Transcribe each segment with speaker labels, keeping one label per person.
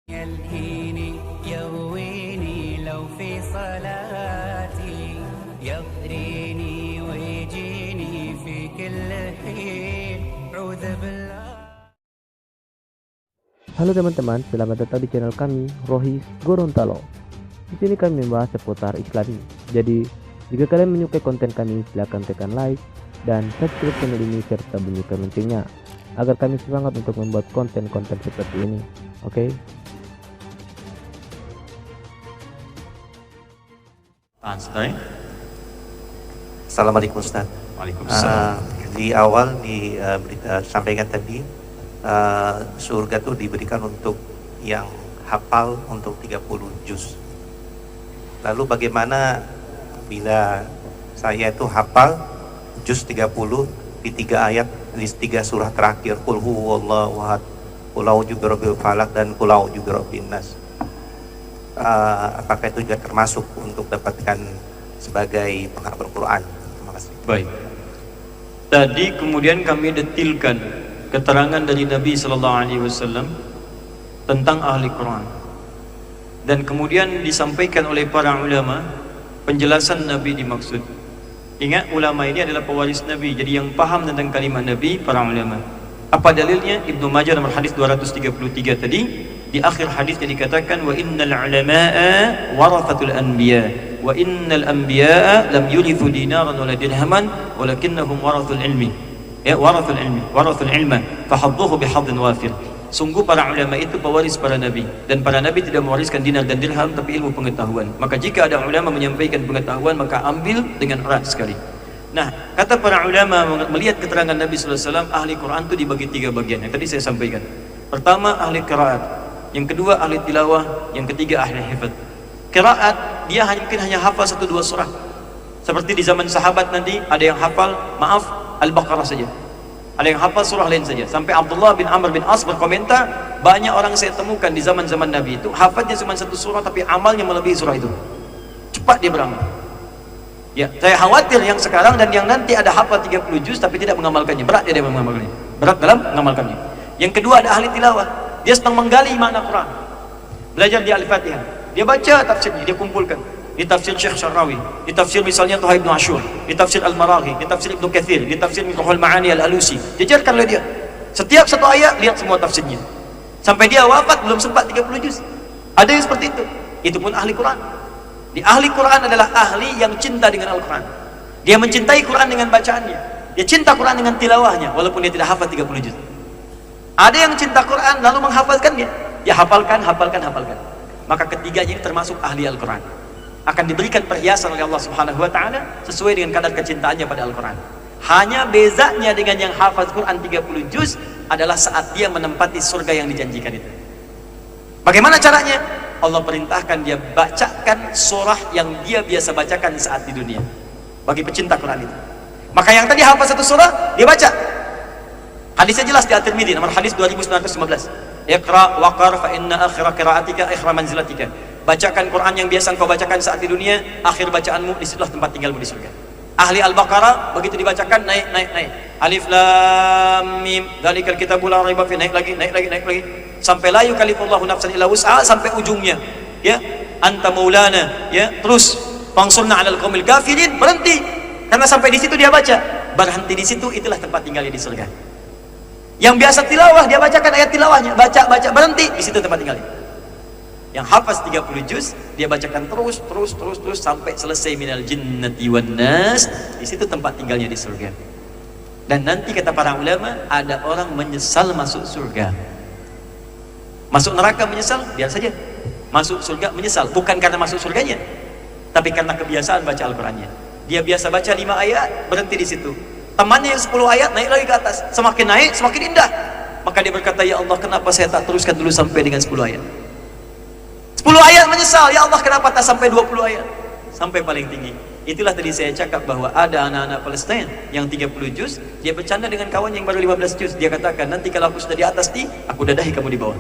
Speaker 1: يلهيني يغويني لو في صلاتي يغريني ويجيني في كل حين أعوذ بالله.
Speaker 2: Halo teman-teman, selamat datang di channel kami, Rohis Gorontalo. Di sini kami membahas seputar Islami. Jadi, jika kalian menyukai konten kami, silahkan tekan like dan subscribe channel ini serta bunyikan loncengnya agar kami semangat untuk membuat konten-konten seperti ini. Oke?
Speaker 3: Assalamualaikum Ustaz.
Speaker 4: Waalaikumsalam.
Speaker 3: Di awal sampaikan tadi surga itu diberikan untuk yang hafal untuk 30 juz. Lalu bagaimana bila saya itu hafal juz 30 di 3 ayat di 3 surah terakhir, Qul huwallahu ahad, Qul a'udzu birabbil falaq dan Qul a'udzu birabbin nas. Apakah itu juga termasuk untuk dapatkan sebagai penghafal Quran? Terima kasih.
Speaker 4: Baik. Tadi kemudian kami detilkan keterangan dari Nabi Sallallahu Alaihi Wasallam tentang ahli Quran, dan kemudian disampaikan oleh para ulama penjelasan Nabi dimaksud. Ingat, ulama ini adalah pewaris Nabi, jadi yang paham tentang kalimat Nabi para ulama. Apa dalilnya? Ibnu Majah nomor hadis 233 tadi, di akhir hadisnya dikatakan wa innal ulama'a warathatul anbiya wa innal anbiya'a lam yurithu dinaran wala dirhaman walakinnahum warathul ilmi. Ya, warathul ilmi, warathul ilma fahadduhu bihadhin wafir. Sungguh para ulama itu pewaris para nabi, dan para nabi tidak mewariskan dinar dan dirham tapi ilmu pengetahuan. Maka jika ada ulama menyampaikan pengetahuan, maka ambil dengan erat sekali. Nah, kata para ulama melihat keterangan Nabi sallallahu alaihi wasallam, ahli Quran itu dibagi 3 bagian yang tadi saya sampaikan. Pertama ahli qiraat, yang kedua ahli tilawah, yang ketiga ahli hifdz. Qiraat dia mungkin hanya hafal 1-2 surah. Seperti di zaman sahabat nanti ada yang hafal Al-Baqarah saja, ada yang hafal surah lain saja. Sampai Abdullah bin Amr bin As berkomentar, banyak orang saya temukan di zaman-zaman Nabi itu hafalnya cuma 1 surah tapi amalnya melebihi surah itu. Cepat dia beramal. Ya, saya khawatir yang sekarang dan yang nanti ada hafal 30 juz tapi tidak mengamalkannya. Berat dia mengamalkannya. Berat dalam mengamalkannya. Yang kedua ada ahli tilawah. Dia sedang menggali makna Quran. Belajar di Al-Fatihah. Dia baca tafsirnya, dia kumpulkan. Di tafsir Syekh Syarawi, di tafsir misalnya Tuha Ibn Ashur, di tafsir Al-Maraghi, di tafsir Ibn Kathir, di tafsir Mithluhul Ma'ani Al-Alusi. Diajarkan oleh dia. Setiap 1 ayat lihat semua tafsirnya. Sampai dia wafat belum sempat 30 juz. Ada yang seperti itu. Itu pun ahli Quran. Di ahli Quran adalah ahli yang cinta dengan Al-Quran. Dia mencintai Quran dengan bacaannya. Dia cinta Quran dengan tilawahnya walaupun dia tidak hafal 30 juz. Ada yang cinta Quran lalu menghafalkannya. Dia hafalkan. Maka ketiganya ini termasuk ahli Al-Quran. Akan diberikan perhiasan oleh Allah Subhanahu wa taala sesuai dengan kadar kecintaannya pada Al-Quran. Hanya bezanya dengan yang hafal Quran 30 juz adalah saat dia menempati surga yang dijanjikan itu. Bagaimana caranya? Allah perintahkan dia bacakan surah yang dia biasa bacakan saat di dunia. Bagi pecinta Quran itu. Maka yang tadi hafal 1 surah, dia baca. Hadisnya jelas di At-Tirmidzi nomor hadis 2915. Iqra waqar fa inna akhira qiraatika akhira manzilatika. Bacakan Quran yang biasa engkau bacakan saat di dunia, akhir bacaanmu disitulah tempat tinggalmu di surga. Ahli Al-Baqarah begitu dibacakan naik. Alif lam mim dzalikal kitabul la raiba fi, naik lagi sampai la yukallifullahu nafsan illa wus'aha sampai ujungnya. Ya, anta maulana, ya, terus fansurna 'alal qaumil kafirin, berhenti. Karena sampai di situ dia baca. Berhenti di situ, itulah tempat tinggalnya di surga. Yang biasa tilawah dia bacakan ayat tilawahnya, baca berhenti, di situ tempat tinggalnya. Yang hafaz 30 juz dia bacakan terus sampai selesai minal jinnati wan nas, di situ tempat tinggalnya di surga. Dan nanti kata para ulama ada orang menyesal masuk surga. Masuk neraka menyesal, biar saja. Masuk surga menyesal, bukan karena masuk surganya, tapi karena kebiasaan baca Al-Qur'annya. Dia biasa baca 5 ayat, berhenti di situ. Temannya yang 10 ayat naik lagi ke atas, semakin naik semakin indah. Maka dia berkata, ya Allah, kenapa saya tak teruskan dulu sampai dengan 10 ayat? 10 ayat menyesal, ya Allah, kenapa tak sampai 20 ayat? Sampai paling tinggi. Itulah tadi saya cakap bahwa ada anak-anak Palestina yang 30 juz, dia bercanda dengan kawan yang baru 15 juz. Dia katakan, nanti kalau aku sudah di atas aku dadahi kamu di bawah.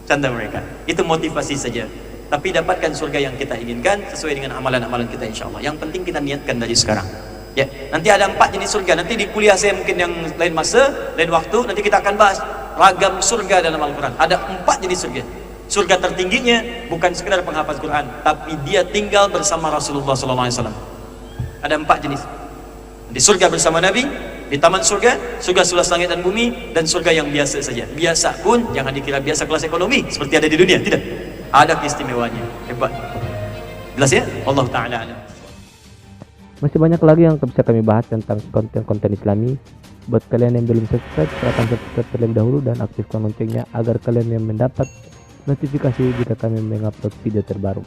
Speaker 4: Canda mereka. Itu motivasi saja. Tapi dapatkan surga yang kita inginkan sesuai dengan amalan-amalan kita insyaAllah. Yang penting kita niatkan dari sekarang. Ya, nanti ada 4 jenis surga. Nanti di kuliah saya mungkin yang lain masa, lain waktu, nanti kita akan bahas ragam surga dalam Al-Quran. Ada 4 jenis surga. Surga tertingginya bukan sekedar penghafaz Quran, tapi dia tinggal bersama Rasulullah SAW. Ada 4 jenis. Di surga bersama Nabi, di taman surga, surga seluas langit dan bumi, dan surga yang biasa saja. Biasa pun jangan dikira biasa kelas ekonomi seperti ada di dunia, tidak. Ada keistimewanya, hebat. Jelas ya? Allah Ta'ala alam.
Speaker 2: Masih banyak lagi yang bisa kami bahas tentang konten-konten Islami. Buat kalian yang belum subscribe, silahkan subscribe terlebih dahulu dan aktifkan loncengnya agar kalian yang mendapat notifikasi jika kami mengupload video terbaru.